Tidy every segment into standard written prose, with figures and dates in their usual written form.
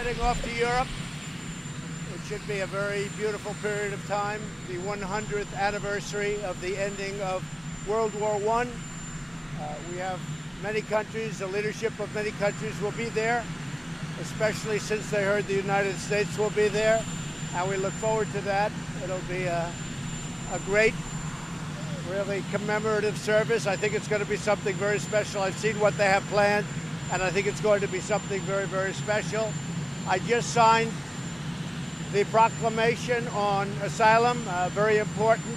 heading off to Europe. It should be a very beautiful period of time, the 100th anniversary of the ending of World War I. We have many countries, the leadership of many countries will be there, especially since they heard the United States will be there, and we look forward to that. It'll be a great, really commemorative service. I think it's going to be something very special. I've seen what they have planned, and I think it's going to be something very, very special. I just signed the proclamation on asylum, very important.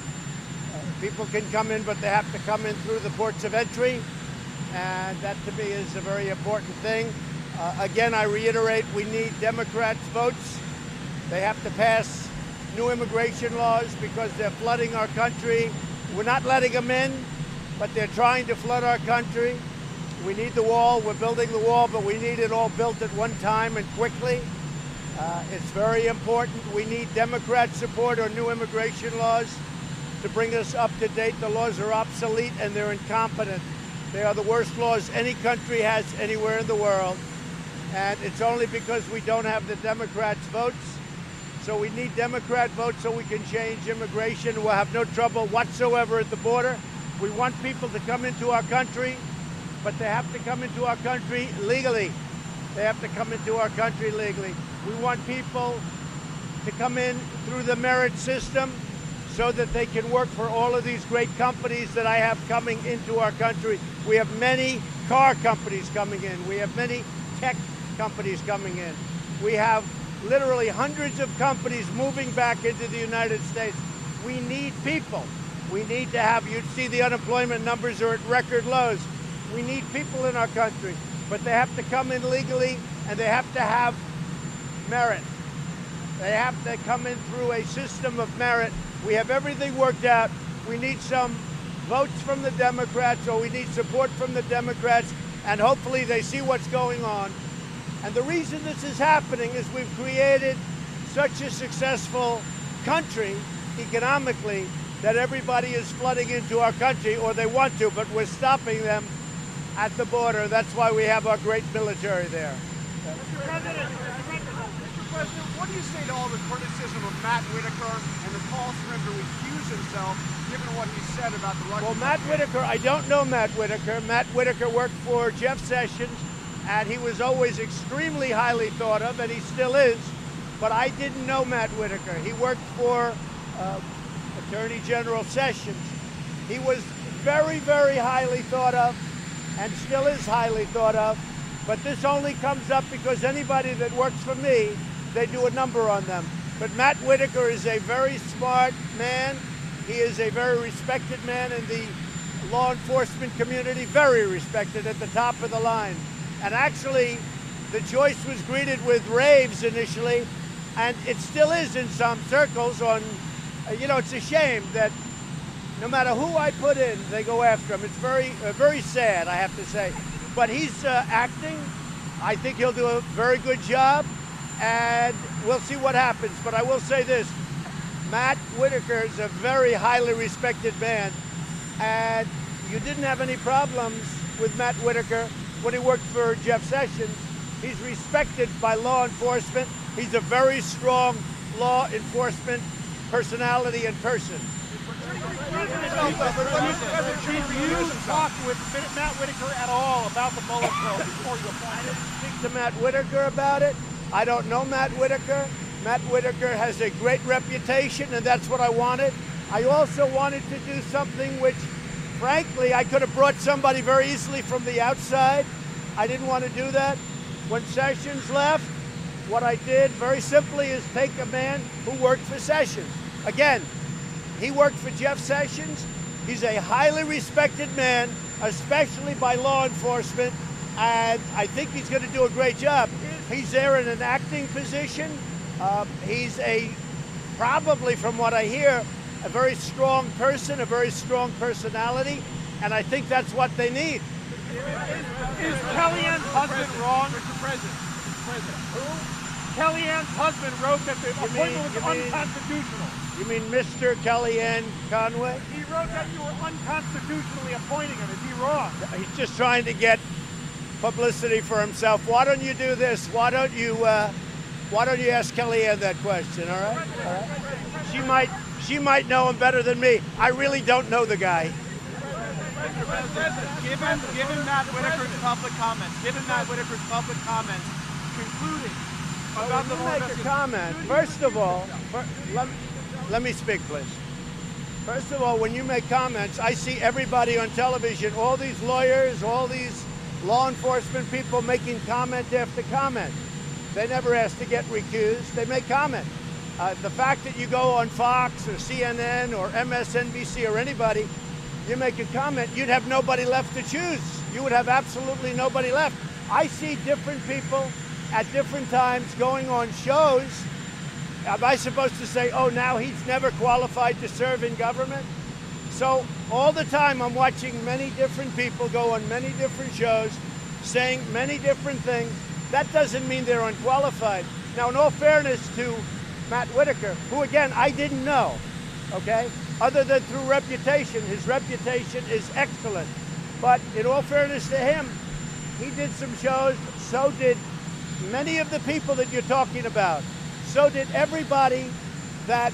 People can come in, but they have to come in through the ports of entry, and that to me is a very important thing. Again, I reiterate, we need Democrats' votes. They have to pass new immigration laws because they're flooding our country. We're not letting them in, but they're trying to flood our country. We need the wall. We're building the wall, but we need it all built at one time and quickly. It's very important. We need Democrat support on new immigration laws to bring us up to date. The laws are obsolete and they're incompetent. They are the worst laws any country has anywhere in the world. And it's only because we don't have the Democrats' votes. So we need Democrat votes so we can change immigration. We'll have no trouble whatsoever at the border. We want people to come into our country, but they have to come into our country legally. They have to come into our country legally. We want people to come in through the merit system so that they can work for all of these great companies that I have coming into our country. We have many car companies coming in. We have many tech companies coming in. We have literally hundreds of companies moving back into the United States. We need people. We need to have, you see the unemployment numbers are at record lows. We need people in our country, but they have to come in legally and they have to have merit. They have to come in through a system of merit. We have everything worked out. We need some votes from the Democrats, or we need support from the Democrats, and hopefully they see what's going on. And the reason this is happening is we've created such a successful country economically that everybody is flooding into our country, or they want to, but we're stopping them at the border. That's why we have our great military there. Mr. President, what do you say to all the criticism of Matt Whitaker and the calls for him to recuse himself, given what he said about the Russian? Well, Matt Whitaker, I don't know Matt Whitaker. Matt Whitaker worked for Jeff Sessions, and he was always extremely highly thought of, and he still is. But I didn't know Matt Whitaker. He worked for Attorney General Sessions. He was very, very highly thought of, and still is highly thought of. But this only comes up because anybody that works for me, they do a number on them. But Matt Whitaker is a very smart man. He is a very respected man in the law enforcement community, very respected, at the top of the line. And actually, the choice was greeted with raves initially, and it still is in some circles on, it's a shame that no matter who I put in, they go after him. It's very sad, I have to say. But he's acting. I think he'll do a very good job, and we'll see what happens. But I will say this, Matt Whitaker is a very highly respected man, and you didn't have any problems with Matt Whitaker when he worked for Jeff Sessions. He's respected by law enforcement. He's a very strong law enforcement personality and person. Did you talk with Matt Whitaker at all about the bullet probe before you applied? I didn't speak to Matt Whitaker about it. I don't know Matt Whitaker. Matt Whitaker has a great reputation, and that's what I wanted. I also wanted to do something which, frankly, I could have brought somebody very easily from the outside. I didn't want to do that. When Sessions left, what I did very simply is take a man who worked for Sessions. Again, he worked for Jeff Sessions. He's a highly respected man, especially by law enforcement, and I think he's going to do a great job. He's there in an acting position. He's probably from what I hear, a very strong person, a very strong personality, and I think that's what they need. Is Kellyanne's husband wrong, Mr. President? Who? Kellyanne's husband wrote that the appointment was unconstitutional. You mean Mr. Kellyanne Conway? He wrote that you were unconstitutionally appointing him. Is he wrong? He's just trying to get publicity for himself. Why don't you do this? Why don't you Why don't you ask Kellyanne that question, all right? All right. She might know him better than me. I really don't know the guy. Given Matt Whitaker's public comments, concluding about the more make a comment. First of all, let me speak, please. First of all, when you make comments, I see everybody on television, all these lawyers, all these law enforcement people making comment after comment. They never ask to get recused. They make comment. The fact that you go on Fox or CNN or MSNBC or anybody, you make a comment, you'd have nobody left to choose. You would have absolutely nobody left. I see different people at different times going on shows. Am I supposed to say, oh, now he's never qualified to serve in government? So all the time I'm watching many different people go on many different shows, saying many different things. That doesn't mean they're unqualified. Now, in all fairness to Matt Whitaker, who, again, I didn't know, okay? Other than through reputation, his reputation is excellent. But in all fairness to him, he did some shows, so did many of the people that you're talking about. So did everybody that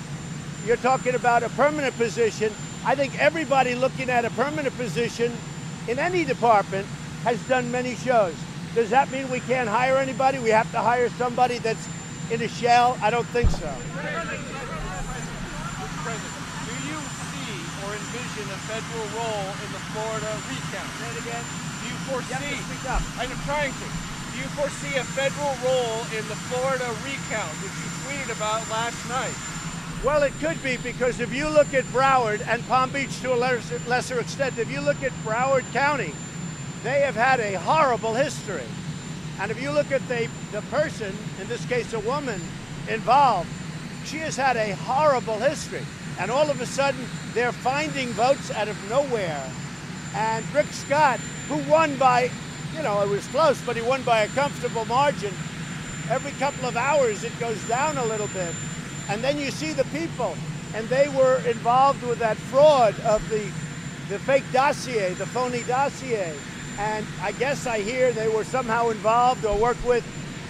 you're talking about a permanent position. I think everybody looking at a permanent position in any department has done many shows. Does that mean we can't hire anybody? We have to hire somebody that's in a shell? I don't think so. Mr. President, do you see or envision a federal role in the Florida recount? Say it again. Do you foresee? You have to speak up. I'm trying to. Do you foresee a federal role in the Florida recount, which you tweeted about last night? Well, it could be, because if you look at Broward and Palm Beach to a lesser extent, if you look at Broward County, they have had a horrible history. And if you look at the person, in this case a woman, involved, she has had a horrible history. And all of a sudden, they're finding votes out of nowhere. And Rick Scott, who won by, you know, it was close, but he won by a comfortable margin. Every couple of hours, it goes down a little bit. And then you see the people, and they were involved with that fraud of the fake dossier, the phony dossier. And I guess I hear they were somehow involved or worked with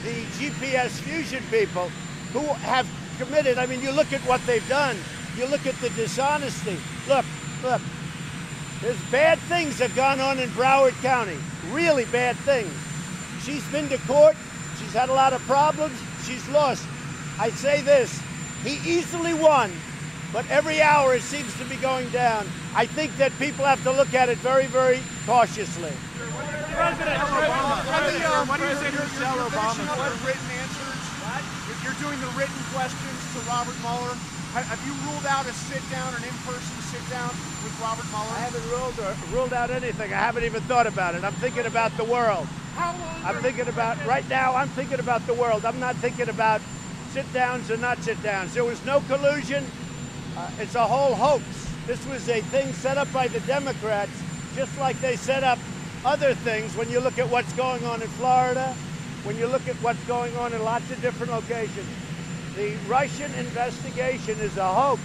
the GPS fusion people who have committed. I mean, you look at what they've done. You look at the dishonesty. Look, there's bad things that have gone on in Broward County, really bad things. She's been to court. She's had a lot of problems. She's lost. I say this, he easily won, but every hour it seems to be going down. I think that people have to look at it very, very cautiously. President Obama, what do you say to Michelle Obama? Written answers. You're doing the written questions to Robert Mueller. Have you ruled out a sit-down, an in-person sit-down with Robert Mueller? I haven't ruled out anything. I haven't even thought about it. I'm thinking about the world. How long? I'm thinking about, right now, I'm thinking about the world. I'm not thinking about sit-downs or not sit-downs. There was no collusion. It's a whole hoax. This was a thing set up by the Democrats, just like they set up other things. When you look at what's going on in Florida, when you look at what's going on in lots of different locations, the Russian investigation is a hoax.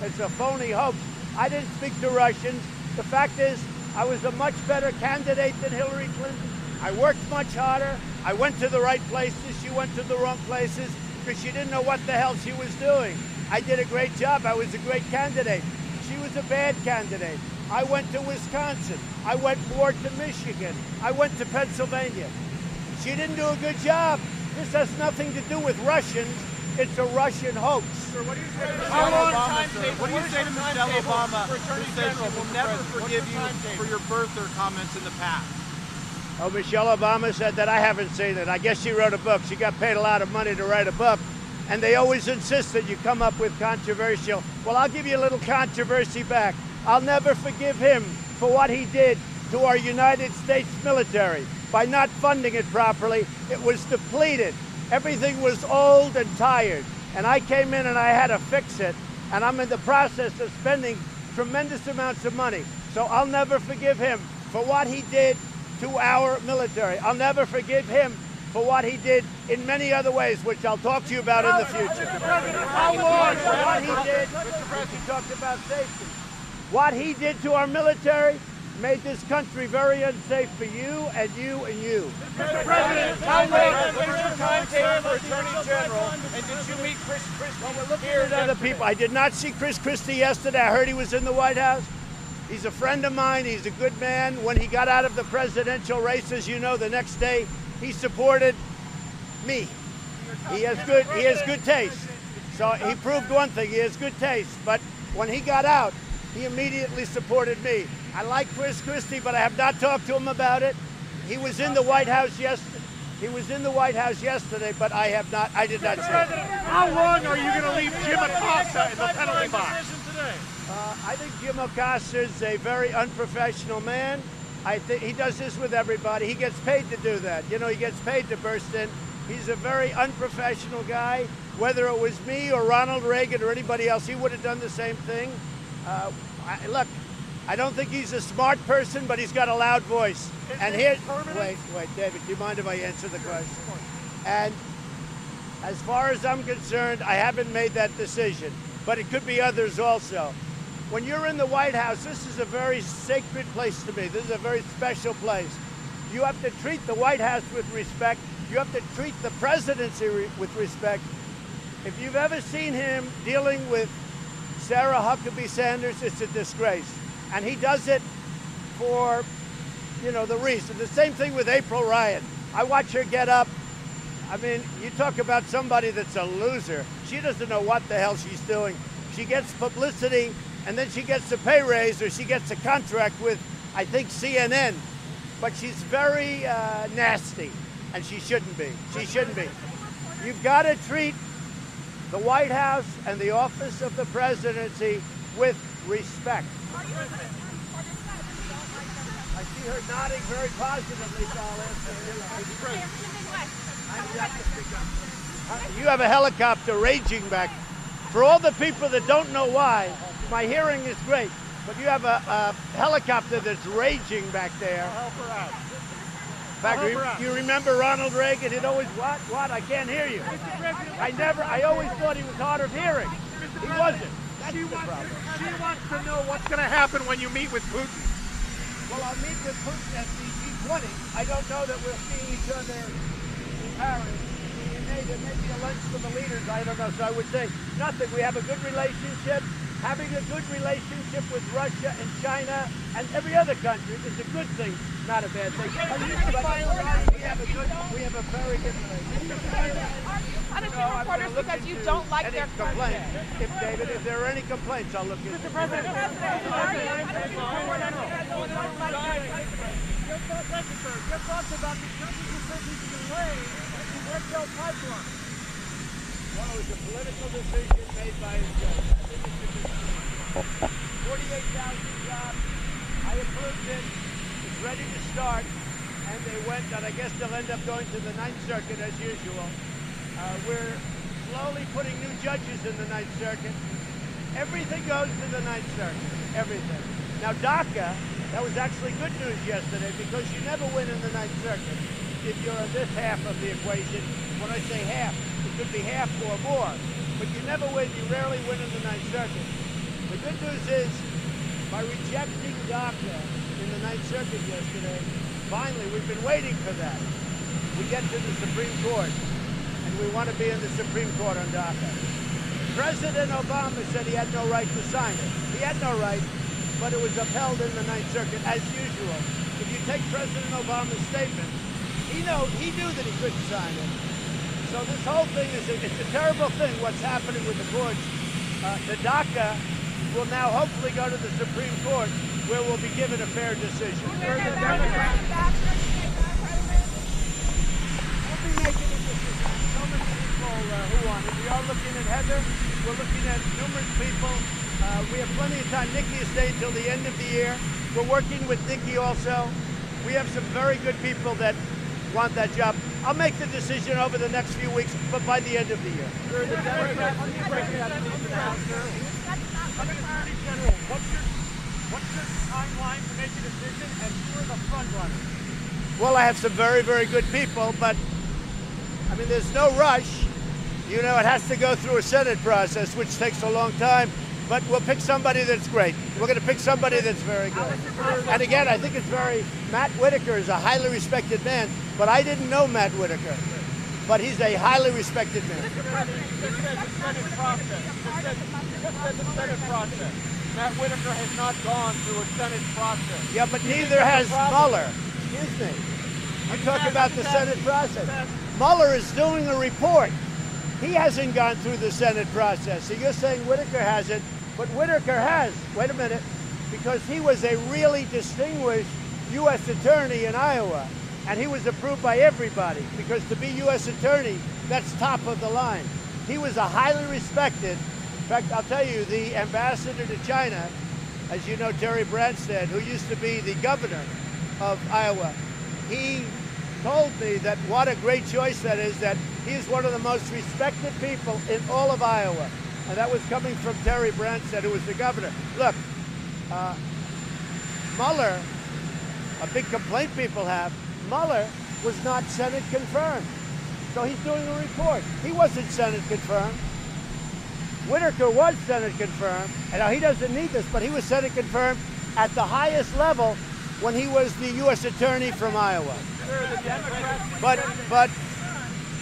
It's a phony hoax. I didn't speak to Russians. The fact is, I was a much better candidate than Hillary Clinton. I worked much harder. I went to the right places. She went to the wrong places because she didn't know what the hell she was doing. I did a great job. I was a great candidate. She was a bad candidate. I went to Wisconsin. I went more to Michigan. I went to Pennsylvania. She didn't do a good job. This has nothing to do with Russians. It's a Russian hoax. Sir, what do you say to Michelle Obama, who says she will never forgive you for your birther comments in the past? Oh, Michelle Obama said that? I haven't seen it. I guess she wrote a book. She got paid a lot of money to write a book. And they always insist that you come up with controversial. Well, I'll give you a little controversy back. I'll never forgive him for what he did to our United States military. By not funding it properly, it was depleted. Everything was old and tired. And I came in and I had to fix it. And I'm in the process of spending tremendous amounts of money. So I'll never forgive him for what he did to our military. I'll never forgive him for what he did in many other ways, which I'll talk to you about in the future. How long? What he did, he talked about safety. What he did to our military, made this country very unsafe for you and you and you. Mr. President, what is your timetable for Attorney General? And did you meet Chris Christie here? Other people. I did not see Chris Christie yesterday. I heard he was in the White House. He's a friend of mine. He's a good man. When he got out of the presidential race, as you know, the next day he supported me. He has good taste. So he proved one thing, he has good taste. But when he got out, he immediately supported me. I like Chris Christie, but I have not talked to him about it. He was in the White House yesterday. He was in the White House yesterday, but I did not see him. How long are you going to leave Jim Acosta in the penalty box? I think Jim Acosta is a very unprofessional man. I think he does this with everybody. He gets paid to do that. You know, he gets paid to burst in. He's a very unprofessional guy. Whether it was me or Ronald Reagan or anybody else, he would have done the same thing. Look, I don't think he's a smart person, but he's got a loud voice. And here, wait, David, do you mind if I answer the question? And as far as I'm concerned, I haven't made that decision, but it could be others also. When you're in the White House, this is a very sacred place to me. This is a very special place. You have to treat the White House with respect. You have to treat the presidency with respect. If you've ever seen him dealing with Sarah Huckabee Sanders, it's a disgrace. And he does it for, you know, the reason. The same thing with April Ryan. I watch her get up. I mean, you talk about somebody that's a loser. She doesn't know what the hell she's doing. She gets publicity, and then she gets a pay raise, or she gets a contract with, I think, CNN. But she's very nasty, and she shouldn't be. She shouldn't be. You've got to treat the White House and the office of the presidency with respect. I see her nodding very positively, so I'll answer. You have a helicopter raging back. For all the people that don't know why, my hearing is great, but you have a helicopter that's raging back there. I'll help her out. In fact, you remember Ronald Reagan? He'd always, what? I can't hear you. I always thought he was hard of hearing. He wasn't. That's the problem. She wants to know what's going to happen when you meet with Putin. Well, I'll meet with Putin at the G20. I don't know that we'll see each other in Paris. There may be a lunch for the leaders. I don't know. So I would say nothing. We have a good relationship. Having a good relationship with Russia and China and every other country is a good thing, not a bad thing. We have a very good relationship. Punishing reporters because you don't like their complaints. David, if there are any complaints, I'll look into it. Mr. President, your thoughts about the judge's decision to delay the Gaggle pipeline? Well, it was a political decision made by a judge. 48,000 jobs. I approved it. It's ready to start. And they went, and I guess they'll end up going to the Ninth Circuit as usual. We're slowly putting new judges in the Ninth Circuit. Everything goes to the Ninth Circuit. Everything. Now, DACA, that was actually good news yesterday because you never win in the Ninth Circuit if you're on this half of the equation. When I say half, it could be half or more. But you never win. You rarely win in the Ninth Circuit. The good news is, by rejecting DACA in the Ninth Circuit yesterday, finally, we've been waiting for that. We get to the Supreme Court, and we want to be in the Supreme Court on DACA. President Obama said he had no right to sign it. He had no right, but it was upheld in the Ninth Circuit, as usual. If you take President Obama's statement, he knew that he couldn't sign it. So this whole thing it's a terrible thing, what's happening with the courts. The DACA will now hopefully go to the Supreme Court, where we'll be given a fair decision. We'll be making a decision. So many people who want it. We are looking at Heather. We're looking at numerous people. We have plenty of time. Nikki is staying till the end of the year. We're working with Nikki also. We have some very good people that want that job. I'll make the decision over the next few weeks, but by the end of the year. Sir, the Democrats are breaking out of the House, sir. Attorney General, what's your timeline to make a decision, and who are the front runners? Well, I have some very, very good people, but I mean, there's no rush. You know, it has to go through a Senate process, which takes a long time. but we'll pick somebody that's great. We're going to pick somebody that's very good. And again, I think it's Matt Whitaker is a highly respected man, but I didn't know Matt Whitaker. But he's a highly respected man. The Senate process. The Senate process. Matt Whitaker has not gone through a Senate process. Yeah, but neither has Mueller. Excuse me. I'm talking about the Senate process. Mueller is doing a report. He hasn't gone through the Senate process. So you're saying Whitaker hasn't, but Whitaker has. Wait a minute. Because he was a really distinguished U.S. attorney in Iowa. And he was approved by everybody. Because to be U.S. attorney, that's top of the line. He was a highly respected. In fact, I'll tell you, the ambassador to China, as you know, Terry Branstad, who used to be the governor of Iowa, he told me that what a great choice that is, that he's one of the most respected people in all of Iowa. And that was coming from Terry Branstad, who was the governor. Look, Mueller, a big complaint people have, Mueller was not Senate confirmed. So he's doing a report. He wasn't Senate confirmed. Whitaker was Senate confirmed, and now he doesn't need this, but he was Senate confirmed at the highest level when he was the U.S. attorney from Iowa. But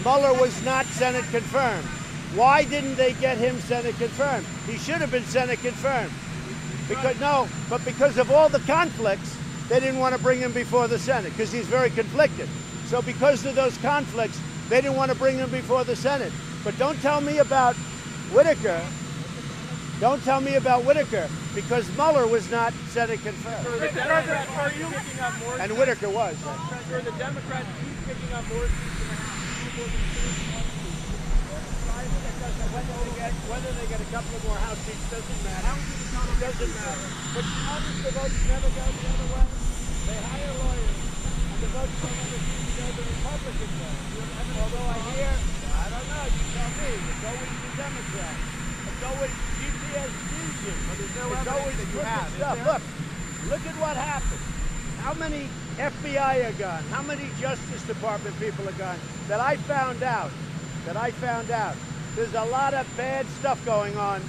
Mueller was not Senate confirmed. Why didn't they get him Senate confirmed? He should have been Senate confirmed. Because of all the conflicts, they didn't want to bring him before the Senate because he's very conflicted. So because of those conflicts, they didn't want to bring him before the Senate. But don't tell me about Whitaker. Don't tell me about Whitaker because Mueller was not Senate confirmed. And Whitaker was. Sir, the Democrats keep picking up more Whether they get a couple of more House seats doesn't matter. It doesn't matter. But notice the votes never go the other way. They hire lawyers, and the votes don't ever seem to go the Republican way. Although I hear, I don't know, you tell me, it's always the Democrats. It's always GPS fusion. It's always crooked stuff. Look at what happened. How many FBI are gone? How many Justice Department people are gone? That I found out. There's a lot of bad stuff going on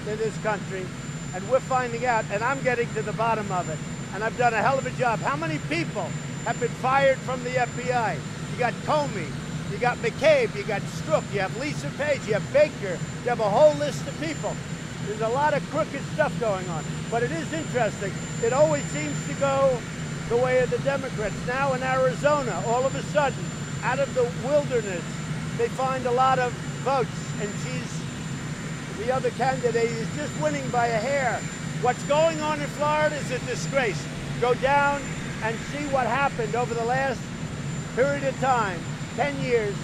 in this country, and we're finding out, and I'm getting to the bottom of it. And I've done a hell of a job. How many people have been fired from the FBI? You got Comey, you got McCabe, you got Strzok, you have Lisa Page, you have Baker, you have a whole list of people. There's a lot of crooked stuff going on. But it is interesting. It always seems to go the way of the Democrats. Now in Arizona, all of a sudden, out of the wilderness, they find a lot of votes, and the other candidate is just winning by a hair. What's going on in Florida is a disgrace. Go down and see what happened over the last period of time, 10 years.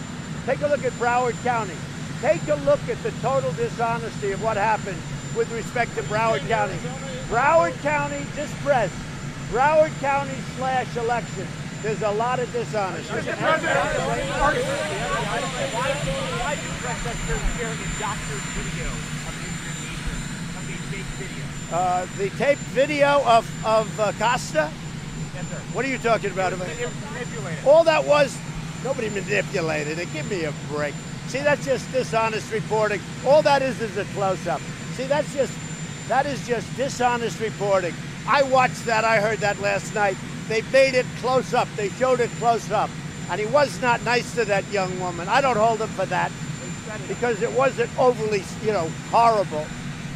Take a look at Broward County. Take a look at the total dishonesty of what happened with respect to Broward County. Broward County, just press. Broward County /election. There's a lot of dishonesty. Mr. President, why do press secretary sharing a doctor's video of the fake video? The taped video of Costa? Yes, sir. What are you talking about? It was manipulated. All that was, nobody manipulated it. Give me a break. See, that's just dishonest reporting. All that is a close-up. See, that is just dishonest reporting. I watched that. I heard that last night. They made it close up. They showed it close up. And he was not nice to that young woman. I don't hold him for that because it wasn't overly, horrible.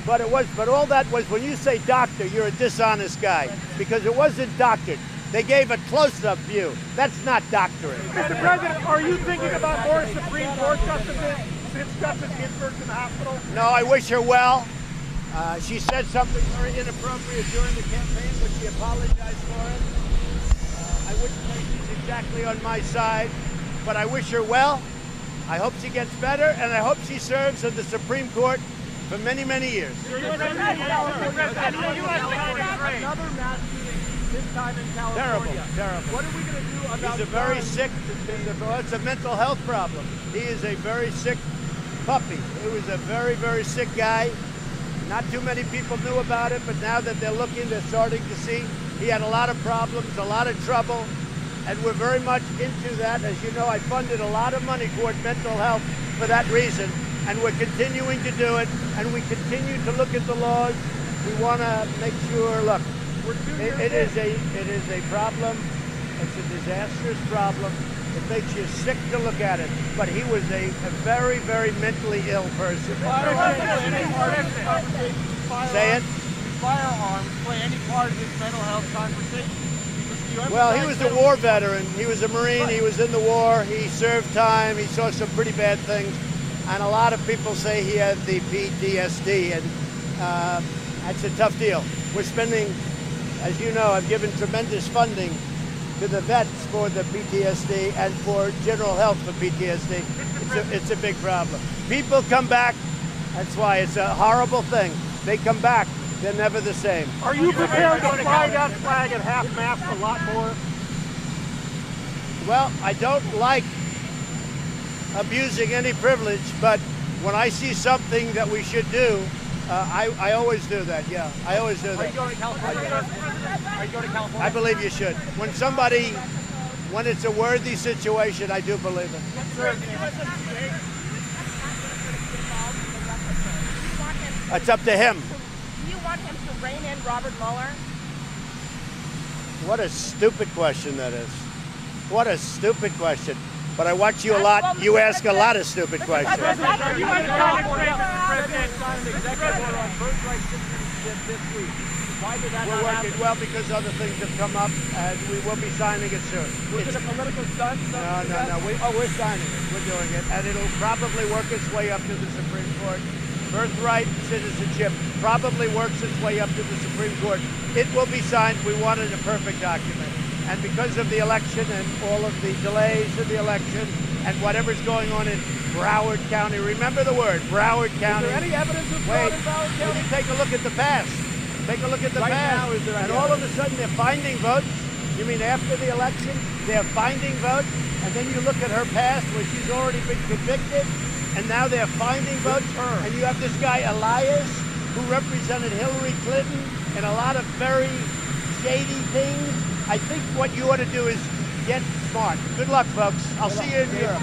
But all that was, when you say doctor, you're a dishonest guy because it wasn't doctored. They gave a close-up view. That's not doctoring. Mr. President, are you thinking about more Supreme Court justices since Justice Ginsburg's in the hospital? No, I wish her well. She said something very inappropriate during the campaign, but she apologized for it. I wouldn't say she's exactly on my side, but I wish her well. I hope she gets better, and I hope she serves on the Supreme Court for many, many years. Another mass shooting, this time in California. Terrible. What are we going to do about He's a very sick, it's a mental health problem. He is a very sick puppy. He was a very, very sick guy. Not too many people knew about it, but now that they're looking, they're starting to see he had a lot of problems, a lot of trouble, and we're very much into that. As you know, I funded a lot of money toward mental health for that reason, and we're continuing to do it, and we continue to look at the laws. We want to make sure, look, it is a problem. It's a disastrous problem. It makes you sick to look at it. But he was a very, very mentally ill person. Say it. Firearms play any part of this mental health conversation? Well, he was a war veteran. He was a Marine. He was in the war. He served time. He saw some pretty bad things. And a lot of people say he had the PTSD. And that's a tough deal. We're spending, as you know, I've given tremendous funding to the vets for the PTSD and for general health for PTSD. It's a big problem. People come back. That's why it's a horrible thing. They come back. They're never the same. Are you prepared to fly that flag at half-mast a lot more? Well, I don't like abusing any privilege, but when I see something that we should do, I always do that, yeah. I always do that. Are you going to California? Are you going to California? I believe you should. When it's a worthy situation, I do believe it. It's up to him. Do you want him to rein in Robert Mueller? What a stupid question that is. What a stupid question. But I watch you a lot. You ask a lot of stupid questions. Are you going to California? The president signed an executive order on birthright citizenship this week. Why did that We're not working happen? well because other things have come up, and we will be signing it soon. Was it a political stunt? No. We're signing it. We're doing it, and it'll probably work its way up to the Supreme Court. Birthright citizenship probably works its way up to the Supreme Court. It will be signed. We wanted a perfect document. And because of the election and all of the delays in the election and whatever's going on in Broward County, remember the word, Broward County. Is there any evidence of fraud in Broward County? You take a look at the past. Take a look at the Right past. now, is there and any all of a sudden they're finding votes. You mean after the election, they're finding votes? And then you look at her past where she's already been convicted, and now they're finding votes. And you have this guy, Elias, who represented Hillary Clinton in a lot of very shady things. I think what you ought to do is get smart. Good luck, folks. I'll see you in Europe.